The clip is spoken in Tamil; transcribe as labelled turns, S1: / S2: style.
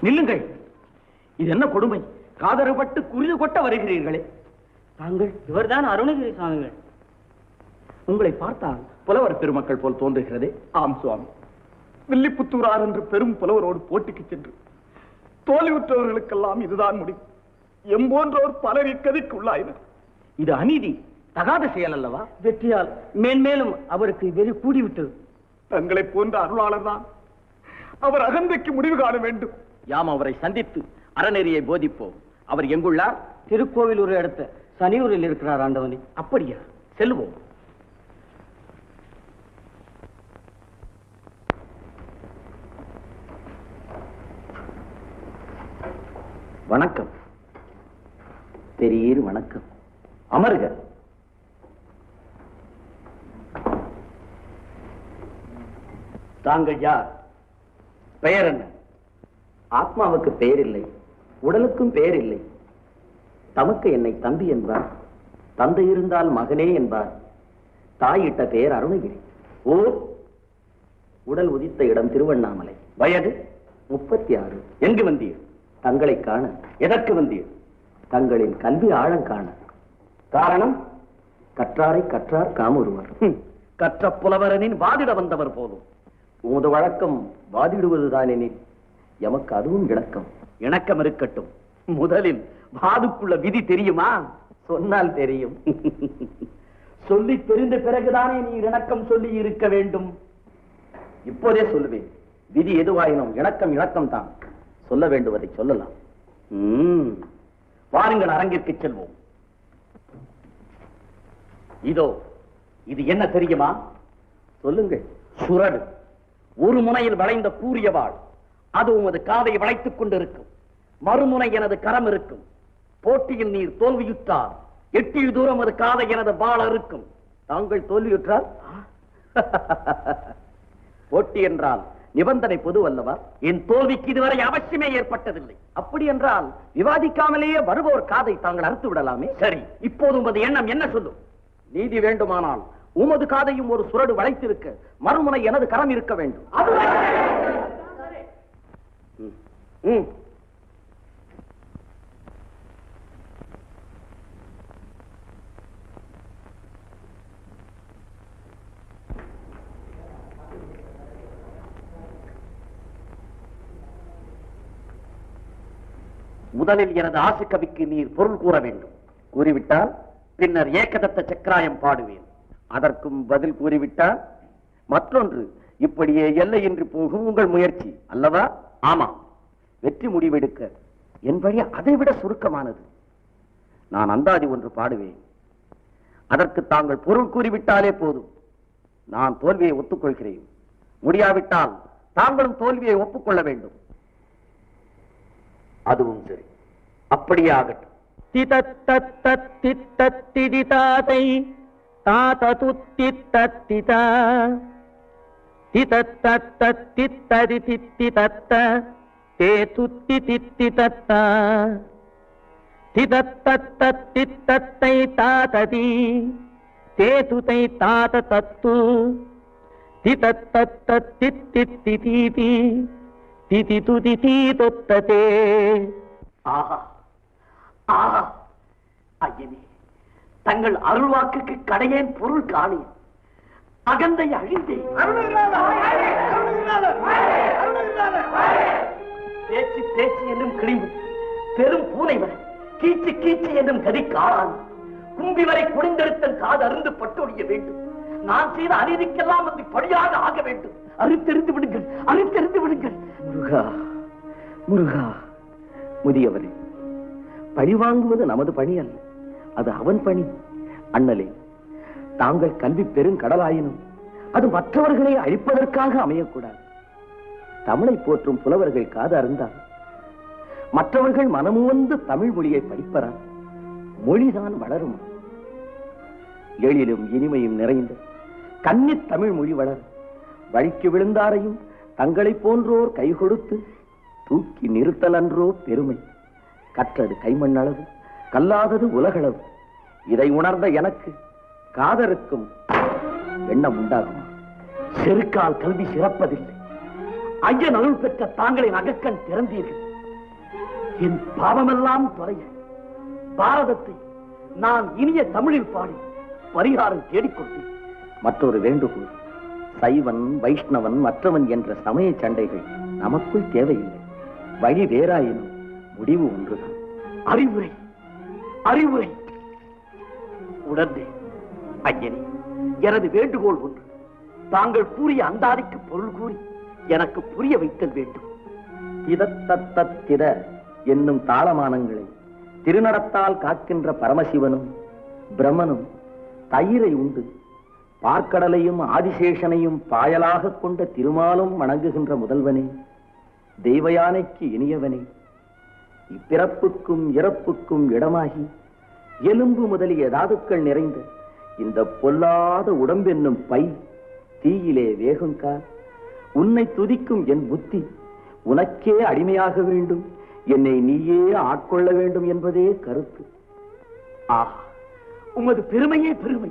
S1: நில்லுங்கள். இது என்ன கொடுமை? காதறுபட்டு குறிது கொட்ட வருகிறீர்களே. தாங்கள்
S2: இவர்தான் அருணகிரி சுவாமிகள்.
S1: உங்களை பார்த்தால் புலவர் பெருமக்கள் போல் தோன்றுகிறதே. ஆம் சுவாமி, வில்லிபுத்தூரார் என்று பெரும் புலவரோடு போட்டிக்கு சென்று தோல்வியுற்றவர்களுக்கெல்லாம் இதுதான் முடிவு. எம்போன்றோர் பலர் இக்கதிக்கு உள்ளாயினர். இது அநீதி, தகாத செயல் அல்லவா?
S2: வெற்றியால் மேன்மேலும் அவருக்கு வெறி கூடிவிட்டது.
S1: தங்களை போன்ற அருளாளர் தான் அவர் அகந்தைக்கு முடிவு காண வேண்டும். யாம் அவரை சந்தித்து அறநெறியை போதிப்போம். அவர் எங்குள்ளார்?
S2: திருக்கோவிலூர் அடுத்த சனியூரில் இருக்கிறார் ஆண்டவனே.
S1: அப்படியா? செல்வோம். வணக்கம். பெரியர் வணக்கம். அமருக. தாங்கள் யார்? பெயர் என்ன? ஆத்மாவுக்கு பெயர் இல்லை, உடலுக்கும் பெயர் இல்லை. தமக்கு என்னை தம்பி என்பார், தந்தை இருந்தால் மகனே என்பார். தாயிட்ட பெயர் அருணகிரி. ஊர்? உடல் உதித்த இடம் திருவண்ணாமலை. வயது 36. எங்கு வந்தீர்? தங்களை காண. எதற்கு வந்தீர்? தங்களின் கல்வி ஆழம் காண. காரணம்? கற்றாரை கற்றார் காமொருவர். கற்ற புலவரனின் வாதிட வந்தவர் போலும். உமது வழக்கம் வாதிடுவதுதான் எனில் எமக்கு அதுவும் இணக்கம். இணக்கம் இருக்கட்டும். முதலில் வாதுக்குள்ள விதி தெரியுமா? சொன்னால் தெரியும். சொல்லி தெரிந்த பிறகுதானே நீ இணக்கம் சொல்லி இருக்க வேண்டும். இப்போதே சொல்லுவேன். விதி எதுவாயினும் இணக்கம் இணக்கம் தான். சொல்ல வேண்டுவதை சொல்லலாம். வாருங்கள், அரங்கிற்கு செல்வோம். இதோ இது என்ன தெரியுமா? சொல்லுங்கள். சுரடு. ஒரு முனையில் வளைந்த கூரிய வாள். அது உமது காதை வளைத்துக் கொண்டிருக்கும். மறுமுனை எனது கரம் இருக்கும். போட்டியில் நீர் தோல்வியுற்றால் எட்டிய தூரம் அது காதை எனது வாள் இருக்கும். தாங்கள் தோல்வியுற்றால்? போட்டி என்றால் நிபந்தனை பொது அல்லவா? என் தோல்விக்கு இதுவரை அவசியமே ஏற்பட்டதில்லை. அப்படி என்றால் விவாதிக்காமலேயே வருவோர் காதை தாங்கள் அறுத்து விடலாமே. சரி, இப்போது உமது எண்ணம் என்ன சொல்லும்? நீதி வேண்டுமானால் உமது காதையும் ஒரு சுரடு வளைத்திருக்க மறுமுனை எனது கரம் இருக்க வேண்டும். முதலில் எனது ஆசை கவிக்கு நீர் பொருள் கூற வேண்டும். கூறிவிட்டால் பின்னர் ஏகதத்த சக்கராயம் பாடுவேன். அதற்கும் பதில் கூறிவிட்டால் மற்றொன்று. இப்படியே எல்லையின்றி போகும் உங்கள் முயற்சி அல்லவா? ஆமா. வெற்றி முடிவெடுக்க என் வழி அதைவிட சுருக்கமானது. நான் அந்தாதி ஒன்று பாடுவேன். அதற்கு தாங்கள் பொருள் கூறிவிட்டாலே போதும். நான் தோல்வியை ஒத்துக்கொள்கிறேன். முடியாவிட்டால் தாங்களும் தோல்வியை ஒப்புக்கொள்ள வேண்டும். அதுவும் சரி, அப்படியே ஆகட்டும்.
S2: திதத்தத்திதிதாதை தாததுத்திதத்திதா திதத்தத்தித்தரிதித்திதத்த தேதுத்திதித்திதத்த திதத்தத்தித்தத்தை தாததி தேதுதை தாததத்து திதத்தத்தித்திதிதி திதிதுதிதீதொத்ததே.
S1: ஆஹா ஆஹா! ஐயனே, தங்கள் அருள்வாக்குக்கு கடையேன் பொருள் காணேன். அகந்தை அழிந்தே. பேச்சு பேச்சு என்னும் கிழிவு பெரும் பூனை வரை கீச்சு கீச்சு என்னும் கதி காணாது. கும்பி வரை குடிந்தெடுத்தல் காது அருந்து பட்டொழிய வேண்டும். நான் செய்த அநீதிக்கெல்லாம் வந்து படியாக ஆக வேண்டும். அறுத்தெறிந்து விடுங்கள், அறுத்தெறிந்து விடுங்கள். முருகா முருகா! முதியவரே, பழி வாங்குவது நமது பணி அல்ல, அது அவன் பணி. அண்ணலே, தாங்கள் கல்வி பெருங்கடலாயினும் அது மற்றவர்களை அழிப்பதற்காக அமையக்கூடாது. தமிழை போற்றும் புலவர்கள் காது அருந்தால் மற்றவர்கள் மனமுவந்து தமிழ் மொழியை படிப்பரா? மொழிதான் வளரும். எழிலும் இனிமையும் நிறைந்த கன்னித் தமிழ் மொழி வளரும். வழிக்கு விழுந்தாரையும் தங்களை போன்றோர் கை கொடுத்து தூக்கி நிறுத்தல் அன்றோ பெருமை. கற்றது கைமண்ணளவு, கல்லாதது உலகளவு. இதை உணர்ந்த எனக்கு காதருக்கும் எண்ணம் உண்டாகுமா? செருக்கால் கல்வி சிறப்பதில்லை. ஐயன் அருள் பெற்ற தாங்களின் அகக்கண் திறந்தீர்கள். என் பாவமெல்லாம் தொலைய பாரதத்தை நான் இனிய தமிழில் பாடி பரிகாரம் தேடிக்கொண்டேன்.
S3: மற்றொரு வேண்டுகோள், சைவன் வைஷ்ணவன் மற்றவன் என்ற சமய சண்டைகள் நமக்குள் தேவையில்லை. வழி வேறாயினும் முடிவு ஒன்றுதான்.
S1: அறிவுரை அறிவுரை. உணர்ந்தே ஐயனே, எனது வேண்டுகோள் ஒன்று. தாங்கள் கூறிய அந்தாதிக்கு பொருள் கூறி எனக்கு புரிய வைத்தல் வேண்டும்.
S3: திதத்தத்திர என்னும் தாளமானங்களை திருநடத்தால் காக்கின்ற பரமசிவனும் பிரம்மனும் தயிரை உண்டு பார்க்கடலையும் ஆதிசேஷனையும் பாயலாக கொண்ட திருமாலும் வணங்குகின்ற முதல்வனே, தெய்வயானைக்கு இனியவனே, இப்பிறப்புக்கும் இறப்புக்கும் இடமாகி எலும்பு முதலிய தாதுக்கள் நிறைந்த இந்த பொல்லாத உடம்பென்னும் பை தீயிலே வேகுங்கால் உன்னை துதிக்கும் என் புத்தி உனக்கே அடிமையாக வேண்டும், என்னை நீயே ஆட்கொள்ள வேண்டும் என்பதே கருத்து.
S1: ஆஹா, உமது பெருமையே பெருமை.